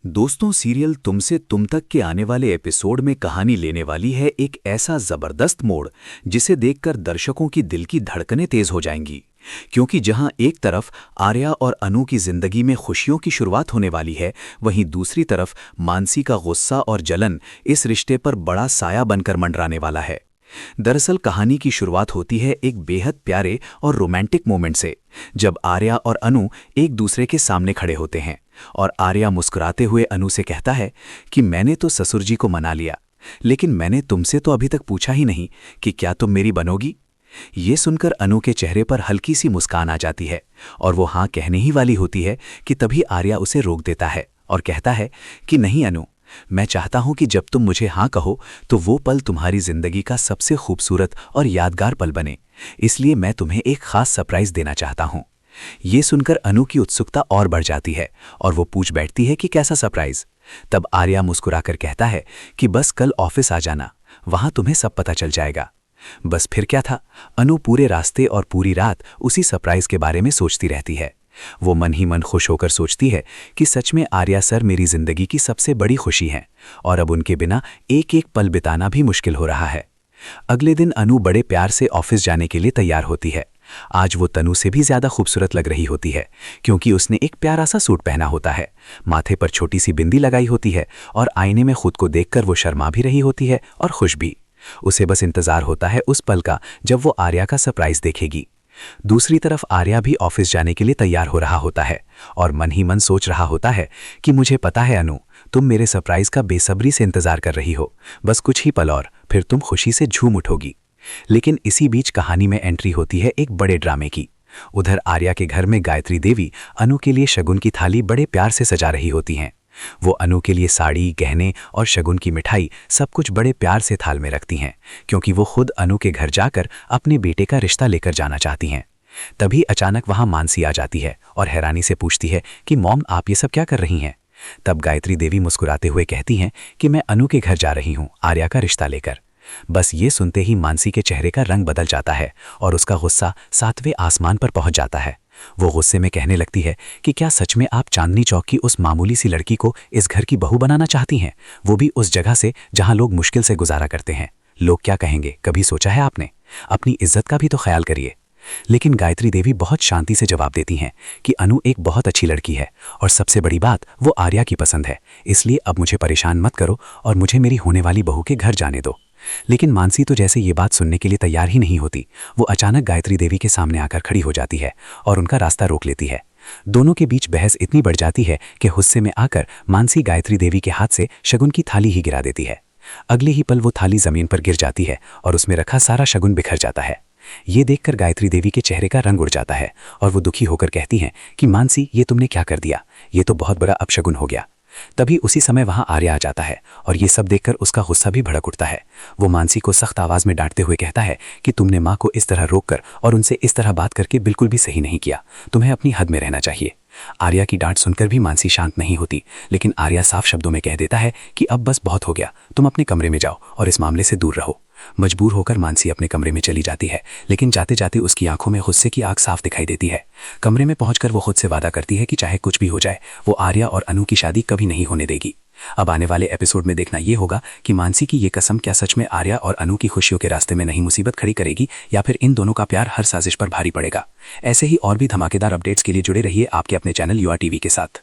दोस्तों, सीरियल तुमसे तुम तक के आने वाले एपिसोड में कहानी लेने वाली है एक ऐसा जबरदस्त मोड़ जिसे देखकर दर्शकों की दिल की धड़कनें तेज हो जाएंगी। क्योंकि जहां एक तरफ आर्या और अनु की जिंदगी में खुशियों की शुरुआत होने वाली है, वहीं दूसरी तरफ मानसी का गुस्सा और जलन इस रिश्ते पर बड़ा साया बनकर मंडराने वाला है। दरअसल कहानी की शुरुआत होती है एक बेहद प्यारे और रोमांटिक मोमेंट से, जब आर्या और अनु एक दूसरे के सामने खड़े होते हैं और आर्या मुस्कुराते हुए अनु से कहता है कि मैंने तो ससुर जी को मना लिया, लेकिन मैंने तुमसे तो अभी तक पूछा ही नहीं कि क्या तुम मेरी बनोगी। ये सुनकर अनु के चेहरे पर हल्की सी मुस्कान आ जाती है और वो हाँ कहने ही वाली होती है कि तभी आर्या उसे रोक देता है और कहता है कि नहीं अनु, मैं चाहता हूं कि जब तुम मुझे हाँ कहो तो वो पल तुम्हारी जिंदगी का सबसे खूबसूरत और यादगार पल बने, इसलिए मैं तुम्हें एक खास सरप्राइज देना चाहता हूं। ये सुनकर अनु की उत्सुकता और बढ़ जाती है और वो पूछ बैठती है कि कैसा सरप्राइज। तब आर्या मुस्कुराकर कहता है कि बस कल ऑफिस आ जाना, वहां तुम्हें सब पता चल जाएगा। बस फिर क्या था, अनु पूरे रास्ते और पूरी रात उसी सरप्राइज के बारे में सोचती रहती है। वो मन ही मन खुश होकर सोचती है कि सच में आर्या सर मेरी जिंदगी की सबसे बड़ी खुशी हैं और अब उनके बिना एक एक पल बिताना भी मुश्किल हो रहा है। अगले दिन अनु बड़े प्यार से ऑफिस जाने के लिए तैयार होती है। आज वो तनु से भी ज्यादा खूबसूरत लग रही होती है, क्योंकि उसने एक प्यारा सा सूट पहना होता है, माथे पर छोटी सी बिंदी लगाई होती है और आईने में खुद को देखकर वो शर्मा भी रही होती है और खुश भी। उसे बस इंतजार होता है उस पल का जब वो आर्या का सरप्राइज देखेगी। दूसरी तरफ आर्या भी ऑफिस जाने के लिए तैयार हो रहा होता है और मन ही मन सोच रहा होता है कि मुझे पता है अनु, तुम मेरे सरप्राइज का बेसब्री से इंतजार कर रही हो, बस कुछ ही पल और फिर तुम खुशी से झूम उठोगी। लेकिन इसी बीच कहानी में एंट्री होती है एक बड़े ड्रामे की। उधर आर्या के घर में गायत्री देवी अनु के लिए शगुन की थाली बड़े प्यार से सजा रही होती हैं। वो अनु के लिए साड़ी, गहने और शगुन की मिठाई सब कुछ बड़े प्यार से थाल में रखती हैं, क्योंकि वो खुद अनु के घर जाकर अपने बेटे का रिश्ता लेकर जाना चाहती हैं। तभी अचानक वहां मानसी आ जाती है और हैरानी से पूछती है कि मॉम, आप ये सब क्या कर रही हैं। तब गायत्री देवी मुस्कुराते हुए कहती हैं कि मैं अनु के घर जा रही हूँ आर्या का रिश्ता लेकर। बस ये सुनते ही मानसी के चेहरे का रंग बदल जाता है और उसका गुस्सा 7वें आसमान पर पहुंच जाता है। वो गुस्से में कहने लगती है कि क्या सच में आप चांदनी चौक की उस मामूली सी लड़की को इस घर की बहू बनाना चाहती हैं, वो भी उस जगह से जहां लोग मुश्किल से गुजारा करते हैं। लोग क्या कहेंगे, कभी सोचा है आपने? अपनी इज्जत का भी तो ख्याल करिए। लेकिन गायत्री देवी बहुत शांति से जवाब देती हैं कि अनु एक बहुत अच्छी लड़की है और सबसे बड़ी बात वो आर्या की पसंद है, इसलिए अब मुझे परेशान मत करो और मुझे मेरी होने वाली बहू के घर जाने दो। लेकिन मानसी तो जैसे ये बात सुनने के लिए तैयार ही नहीं होती। वो अचानक गायत्री देवी के सामने आकर खड़ी हो जाती है और उनका रास्ता रोक लेती है। दोनों के बीच बहस इतनी बढ़ जाती है कि गुस्से में आकर मानसी गायत्री देवी के हाथ से शगुन की थाली ही गिरा देती है। अगले ही पल वो थाली जमीन पर गिर जाती है और उसमें रखा सारा शगुन बिखर जाता है। ये देखकर गायत्री देवी के चेहरे का रंग उड़ जाता है और वो दुखी होकर कहती हैं कि मानसी, ये तुमने क्या कर दिया, ये तो बहुत बड़ा अपशगुन हो गया। तभी उसी समय वहां आर्या आ जाता है और ये सब देखकर उसका गुस्सा भी भड़क उठता है। वो मानसी को सख्त आवाज में डांटते हुए कहता है कि तुमने माँ को इस तरह रोककर और उनसे इस तरह बात करके बिल्कुल भी सही नहीं किया, तुम्हें अपनी हद में रहना चाहिए। आर्या की डांट सुनकर भी मानसी शांत नहीं होती, लेकिन आर्या साफ शब्दों में कह देता है कि अब बस बहुत हो गया, तुम अपने कमरे में जाओ और इस मामले से दूर रहो। मजबूर होकर मानसी अपने कमरे में चली जाती है, लेकिन जाते जाते उसकी आंखों में गुस्से की आग साफ दिखाई देती है। कमरे में पहुंचकर वो खुद से वादा करती है कि चाहे कुछ भी हो जाए, वो आर्या और अनु की शादी कभी नहीं होने देगी। अब आने वाले एपिसोड में देखना ये होगा कि मानसी की ये कसम क्या सच में आर्या और अनु की खुशियों के रास्ते में नई मुसीबत खड़ी करेगी, या फिर इन दोनों का प्यार हर साजिश पर भारी पड़ेगा। ऐसे ही और भी धमाकेदार अपडेट्स के लिए जुड़े रहिए आपके अपने चैनल UR TV के साथ।